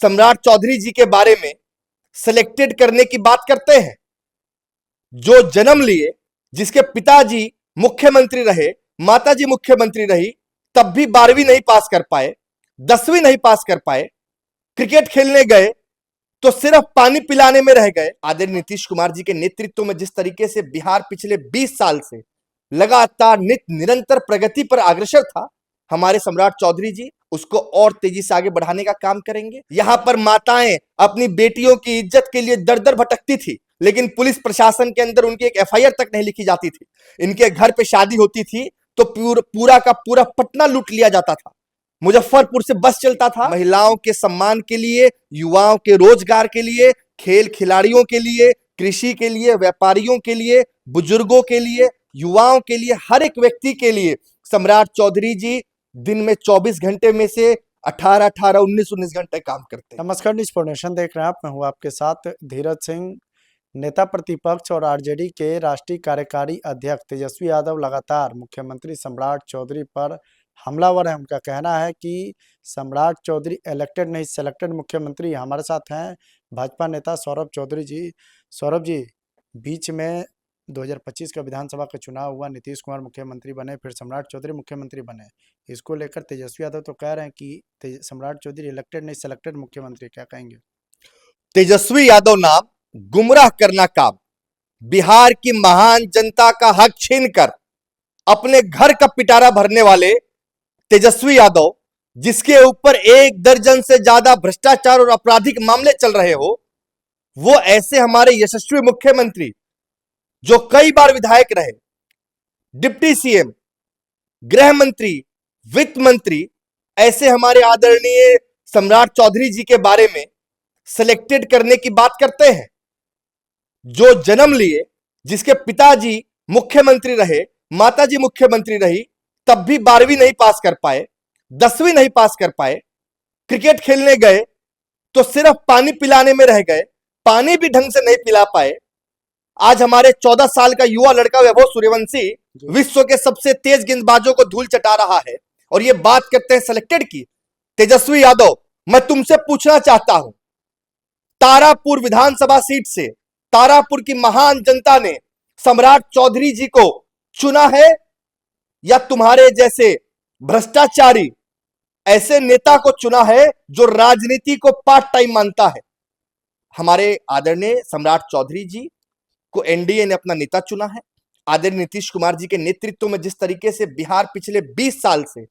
सम्राट चौधरी जी के बारे में सिलेक्टेड करने की बात करते हैं। जो जन्म लिए, जिसके पिताजी मुख्यमंत्री रहे, माताजी मुख्यमंत्री रही, तब भी 12वीं नहीं पास कर पाए, 10वीं नहीं पास कर पाए, क्रिकेट खेलने गए तो सिर्फ पानी पिलाने में रह गए। आदरणीय नीतीश कुमार जी के नेतृत्व में जिस तरीके से बिहार पिछले 20 साल से लगातार निरंतर प्रगति पर अग्रसर था, हमारे सम्राट चौधरी जी उसको और तेजी से आगे बढ़ाने का काम करेंगे। यहां पर माताएं अपनी बेटियों की इज्जत के लिए दर दर भटकती थी, लेकिन पुलिस प्रशासन के अंदर उनकी एक एफआईआर तक नहीं लिखी जाती थी। इनके घर पे शादी होती थी तो पूरा का पूरा पटना लूट लिया जाता था। मुजफ्फरपुर से बस चलता था। महिलाओं के सम्मान के लिए, युवाओं के रोजगार के लिए, खेल खिलाड़ियों के लिए, कृषि के लिए, व्यापारियों के लिए, बुजुर्गों के लिए, युवाओं के लिए, हर एक व्यक्ति के लिए सम्राट चौधरी जी दिन में 24 घंटे में से 18 19 घंटे काम करते हैं। नमस्कार, न्यूज फॉर नेशन देख रहे हैं आप। मैं हूं आपके साथ धीरज सिंह। नेता प्रतिपक्ष और आरजेडी के राष्ट्रीय कार्यकारी अध्यक्ष तेजस्वी यादव लगातार मुख्यमंत्री सम्राट चौधरी पर हमलावर है। उनका कहना है कि सम्राट चौधरी इलेक्टेड नहीं सेलेक्टेड मुख्यमंत्री। हमारे साथ हैं भाजपा नेता सौरभ चौधरी जी। सौरभ जी, बीच में 2025 का विधानसभा का चुनाव हुआ, नीतीश कुमार मुख्यमंत्री बने, फिर सम्राट चौधरी मुख्यमंत्री बने। इसको लेकर तेजस्वी यादव तो कह रहे हैं कि सम्राट चौधरी इलेक्टेड नहीं सेलेक्टेड मुख्यमंत्री। क्या कहेंगे? तेजस्वी यादव नाम गुमराह करना काम, बिहार की महान जनता का हक छीनकर अपने घर का पिटारा भरने वाले तेजस्वी यादव, जिसके ऊपर 1 दर्जन से ज्यादा भ्रष्टाचार और आपराधिक मामले चल रहे हो, वो ऐसे हमारे यशस्वी मुख्यमंत्री जो कई बार विधायक रहे, डिप्टी सीएम, गृह मंत्री, वित्त मंत्री, ऐसे हमारे आदरणीय सम्राट चौधरी जी के बारे में सिलेक्टेड करने की बात करते हैं। जो जन्म लिए, जिसके पिताजी मुख्यमंत्री रहे, माताजी मुख्यमंत्री रही, तब भी 12वीं नहीं पास कर पाए, 10वीं नहीं पास कर पाए, क्रिकेट खेलने गए तो सिर्फ पानी पिलाने में रह गए, पानी भी ढंग से नहीं पिला पाए। आज हमारे 14 साल का युवा लड़का वैभव सूर्यवंशी विश्व के सबसे तेज गेंदबाजों को धूल चटा रहा है, और ये बात करते हैं सिलेक्टेड की। तेजस्वी यादव, मैं तुमसे पूछना चाहता हूं, तारापुर विधानसभा सीट से तारापुर की महान जनता ने सम्राट चौधरी जी को चुना है, या तुम्हारे जैसे भ्रष्टाचारी ऐसे नेता को चुना है जो राजनीति को पार्ट टाइम मानता है? हमारे आदरणीय सम्राट चौधरी जी को एनडीए ने अपना नेता चुना है। आदरणीय नीतीश कुमार जी के नेतृत्व में जिस तरीके से बिहार पिछले 20 साल से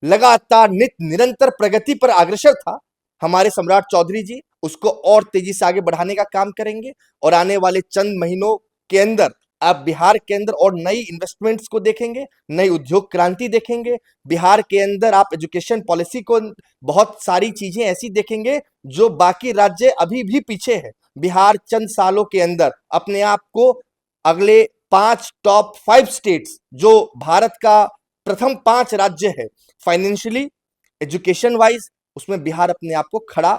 लगातार निरंतर प्रगति पर अग्रसर था, हमारे सम्राट चौधरी जी उसको और तेजी से आगे बढ़ाने का काम करेंगे। और आने वाले चंद महीनों के अंदर आप बिहार के अंदर और नई इन्वेस्टमेंट्स को देखेंगे, नई उद्योग क्रांति देखेंगे। बिहार के अंदर आप एजुकेशन पॉलिसी को, बहुत सारी चीजें ऐसी देखेंगे जो बाकी राज्य अभी भी पीछे है। बिहार चंद सालों के अंदर अपने आप को अगले 5 टॉप 5 स्टेट्स, जो भारत का प्रथम 5 राज्य है फाइनेंशियली, एजुकेशन वाइज, उसमें बिहार अपने आप को खड़ा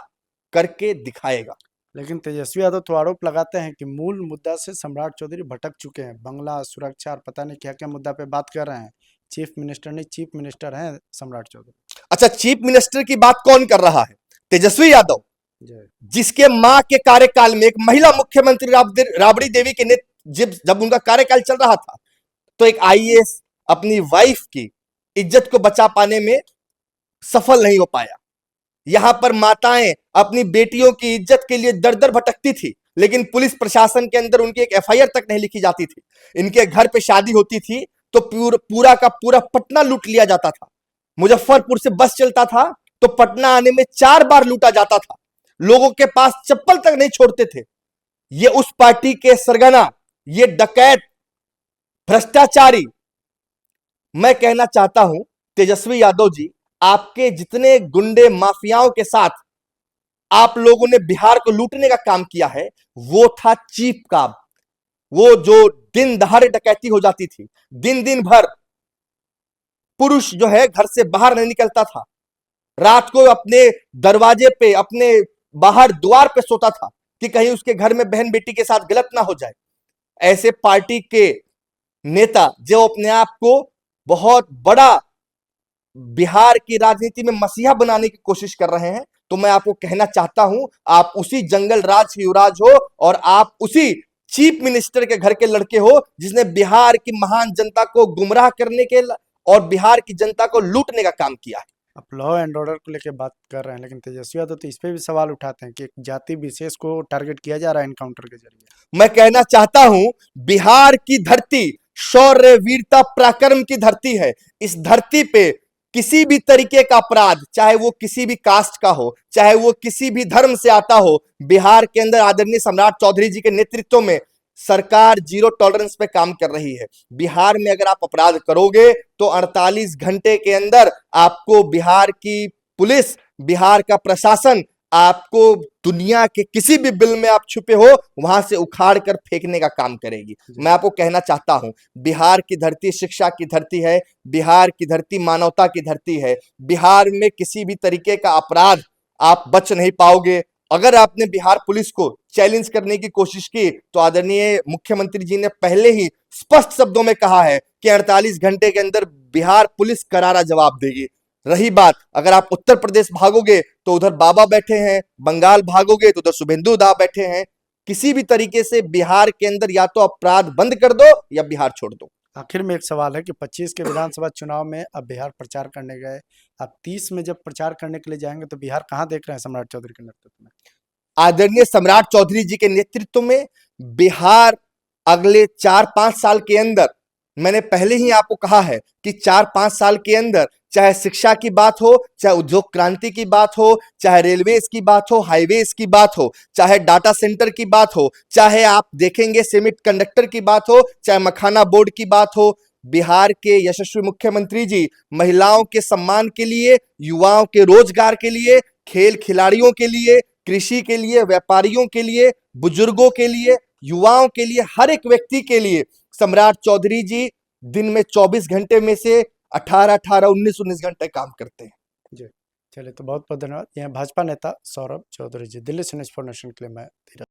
करके दिखाएगा। लेकिन तेजस्वी यादव तो आरोप लगाते हैं कि मूल मुद्दा से सम्राट चौधरी भटक चुके हैं। बंगला, सुरक्षा और पता नहीं क्या क्या मुद्दा पे बात कर रहे हैं। चीफ मिनिस्टर नहीं, चीफ मिनिस्टर हैं सम्राट चौधरी। अच्छा, चीफ मिनिस्टर की बात कौन कर रहा है? तेजस्वी यादव, जिसके मां के कार्यकाल में एक महिला मुख्यमंत्री राबड़ी देवी के जब उनका कार्यकाल चल रहा था, तो एक आईएएस अपनी वाइफ की इज्जत को बचा पाने में सफल नहीं हो पाया। यहां पर माताएं अपनी बेटियों की इज्जत के लिए दर दर भटकती थी, लेकिन पुलिस प्रशासन के अंदर उनकी एक एफआईआर तक नहीं लिखी जाती थी। इनके घर पे शादी होती थी तो पूरा का पूरा पटना लूट लिया जाता था। मुजफ्फरपुर से बस चलता था तो पटना आने में 4 बार लूटा जाता था। लोगों के पास चप्पल तक नहीं छोड़ते थे। ये उस पार्टी के सरगना, ये डकैत, भ्रष्टाचारी। मैं कहना चाहता हूं तेजस्वी यादव जी, आपके जितने गुंडे माफियाओं के साथ आप लोगों ने बिहार को लूटने का काम किया है, वो था चीप काम। वो जो दिन दहाड़े डकैती हो जाती थी, दिन दिन भर पुरुष जो है घर से बाहर नहीं निकलता था, रात को अपने दरवाजे पे, अपने बाहर द्वार पे सोता था कि कहीं उसके घर में बहन बेटी के साथ गलत ना हो जाए। ऐसे पार्टी के नेता जो अपने आप को बहुत बड़ा बिहार की राजनीति में मसीहा बनाने की कोशिश कर रहे हैं, तो मैं आपको कहना चाहता हूं, आप उसी जंगल राज के युवराज हो और आप उसी चीफ मिनिस्टर के घर के लड़के हो जिसने बिहार की महान जनता को गुमराह करने के और बिहार की जनता को लूटने का काम किया है। आप लॉ एंड ऑर्डर को लेकर बात कर रहे हैं, लेकिन तेजस्वी यादव तो इस पे भी सवाल उठाते हैं कि एक जाति विशेष को टारगेट किया जा रहा है एनकाउंटर के जरिए। मैं कहना चाहता हूं, बिहार की धरती शौर्य वीरता पराक्रम की धरती है। इस धरती पे किसी भी तरीके का अपराध, चाहे वो किसी भी कास्ट का हो, चाहे वो किसी भी धर्म से आता हो, बिहार के अंदर आदरणीय सम्राट चौधरी जी के नेतृत्व में सरकार जीरो टॉलरेंस पे काम कर रही है। बिहार में अगर आप अपराध करोगे तो 48 घंटे के अंदर आपको बिहार की पुलिस, बिहार का प्रशासन आपको दुनिया के किसी भी बिल में आप छुपे हो वहां से उखाड़ कर फेंकने का काम करेगी। मैं आपको कहना चाहता हूं, बिहार की धरती शिक्षा की धरती है, बिहार की धरती मानवता की धरती है। बिहार में किसी भी तरीके का अपराध आप बच नहीं पाओगे। अगर आपने बिहार पुलिस को चैलेंज करने की कोशिश की तो आदरणीय मुख्यमंत्री जी ने पहले ही स्पष्ट शब्दों में कहा है कि 48 घंटे के अंदर बिहार पुलिस करारा जवाब देगी। रही बात, अगर आप उत्तर प्रदेश भागोगे तो उधर बाबा बैठे हैं, बंगाल भागोगे तो उधर शुभेंदु दा बैठे हैं। किसी भी तरीके से बिहार के अंदर या तो अपराध बंद कर दो या बिहार छोड़ दो। आखिर में एक सवाल है कि 25 के विधानसभा चुनाव में अब बिहार प्रचार करने गए, अब 30 में जब प्रचार करने के लिए जाएंगे तो बिहार कहाँ देख रहे हैं सम्राट चौधरी के नेतृत्व में? आदरणीय सम्राट चौधरी जी के नेतृत्व में बिहार अगले 4-5 साल के अंदर, मैंने पहले ही आपको कहा है कि 4-5 साल के अंदर चाहे शिक्षा की बात हो, चाहे उद्योग क्रांति की बात हो, चाहे रेलवेज की बात हो, हाईवेज की बात हो, चाहे डाटा सेंटर की बात हो, चाहे आप देखेंगे सेमी कंडक्टर की बात हो, चाहे मखाना बोर्ड की बात हो, बिहार के यशस्वी मुख्यमंत्री जी महिलाओं के सम्मान के लिए, युवाओं के रोजगार के लिए, खेल खिलाड़ियों के लिए, कृषि के लिए, व्यापारियों के लिए, बुजुर्गों के लिए, युवाओं के लिए, हर एक व्यक्ति के लिए सम्राट चौधरी जी दिन में 24 घंटे में से 18-18, 19-19 घंटे काम करते हैं। जी, चलिए तो बहुत बहुत धन्यवाद। यह भाजपा नेता सौरभ चौधरी जी। दिल्ली से न्यूज़ फॉर नेशन के लिए मैं धीरज।